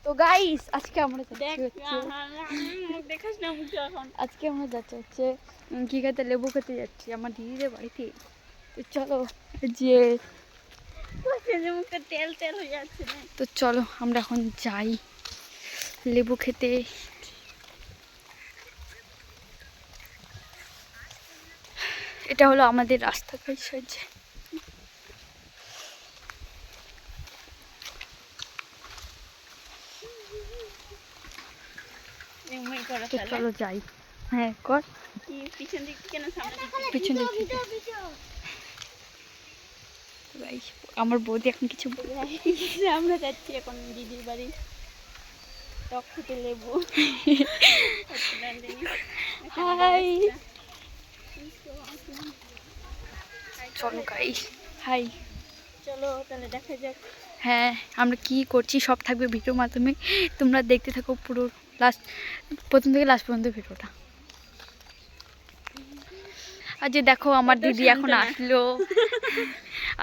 তো গাইস আজকে আমরা আজকে আমরা যাচ্ছি হচ্ছে কি খেতে, লেবু খেতে যাচ্ছি আমার দিদিদের বাড়িতে। তো চলো যে তেল তেল হয়ে যাচ্ছে। তো চলো আমরা এখন যাই লেবু খেতে। এটা হলো আমাদের রাস্তা গাইস। তো চলো যাই। হ্যাঁ কর। পিছন দিক থেকে না সামনে দিক থেকে? পিছন দিক থেকে। আমার বৌদি এখন কিছু আমরা যাচ্ছি এখন দিদির বাড়ি টক খেতে লেবু। হাই চলো গাইস, হাই চলো তাহলে দেখা যাক। হ্যাঁ আমরা কি করছি সব থাকবে ভিডিওর মাধ্যমে, তোমরা দেখতে থাকো পুরো লাস্ট, প্রথম থেকে লাস্ট পর্যন্ত ভিডিওটা। আর যে দেখো আমার দিদি এখন আসলো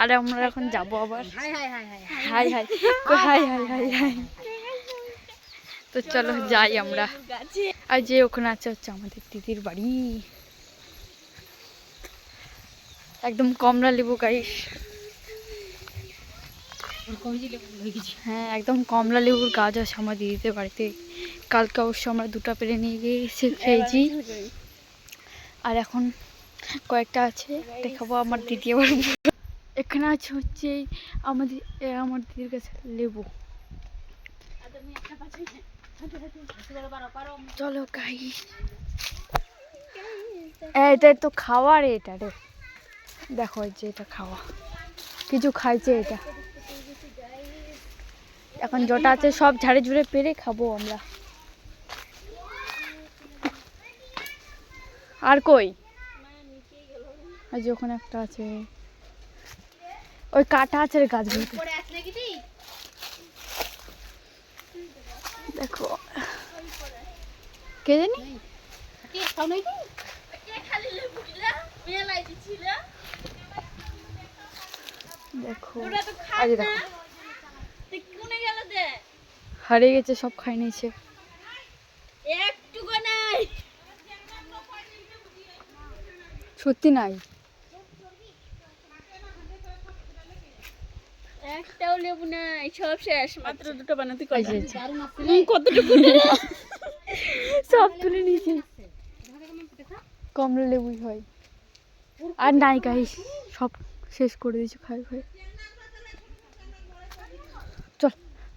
আর আমরা এখন যাবো আবার। High high high high high high high high high. তো চলো যাই আমরা। আর যে ওখানে আছে হচ্ছে আমাদের দিদির বাড়ি, একদম কমলা লেবু গাইস। হ্যাঁ একদম কমলা লেবুর গাছ আছে আমার দিদিদের বাড়িতে। কালকে অবশ্য আমরা দুটো পেরে নিয়ে গিয়ে খেয়েছি, আর এখন কয়েকটা আছে দেখাবো আমার দিদি আবার। এখানে আছে হচ্ছে আমার দিদির কাছে লেবু। চলো গাইস, এটা তো খাওয়ার, এটা রে দেখো যে এটা খাওয়া, কিছু খাইছে এটা। এখন যেটা আছে সব ঝাড়ে ঝুড়ে পেরে খাবো আমরা। আর কই আজ ওখানে একটা আছে, ওই কাটা আছে রে গাছগুলোতে দেখো। কে জানি দেখো, আজ দেখো হারিয়ে গেছে, সব খাই নিয়েছে। সত্যি নাই, একটাও লেবু নাই, সব শেষ, মাত্র দুটো বানাতে কতটুকু সব তুলে নিয়েছি। কমলা লেবুই হয় আর নাই গাইস, সব শেষ করে দিয়েছি খাই খাই। চল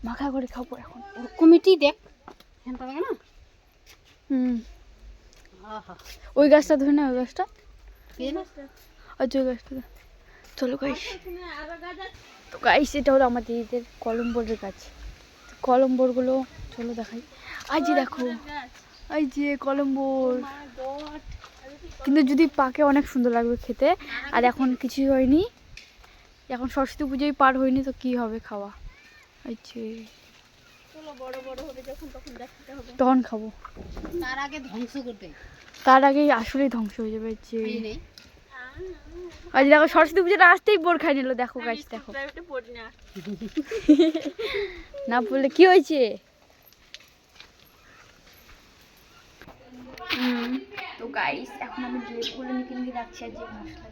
মাখা করে খাবো এখন। কমিটি দেখ না। ওই গাছটা ধরে না, ওই গাছটা, আচ্ছা ওই গাছটা। চলো গাইস। তো গাইস এটা হলো আমার দিদিদের কলম্বরের গাছ। কলম্বরগুলো চলো দেখাই। আজ যে দেখো, এই যে কলম্বর, কিন্তু যদি পাকে অনেক সুন্দর লাগবে খেতে। আর এখন কিছুই হয়নি, এখন সরস্বতী পুজোই পার হয়নি, তো কি হবে খাওয়া। আচ্ছা তখন খাবো, তার আগে ধ্বংস করতে, তার আগেই আসলেই ধ্বংস হয়ে যাবে। যে আজ দেখো সরস্বতী পুজোটা আসতেই বোর খাই নিল। দেখো গাছ দেখো, না বললে কি হয়েছে। তো গাইস এখন আমি লেবুগুলো নিয়ে রাখছি। আর যে মশলা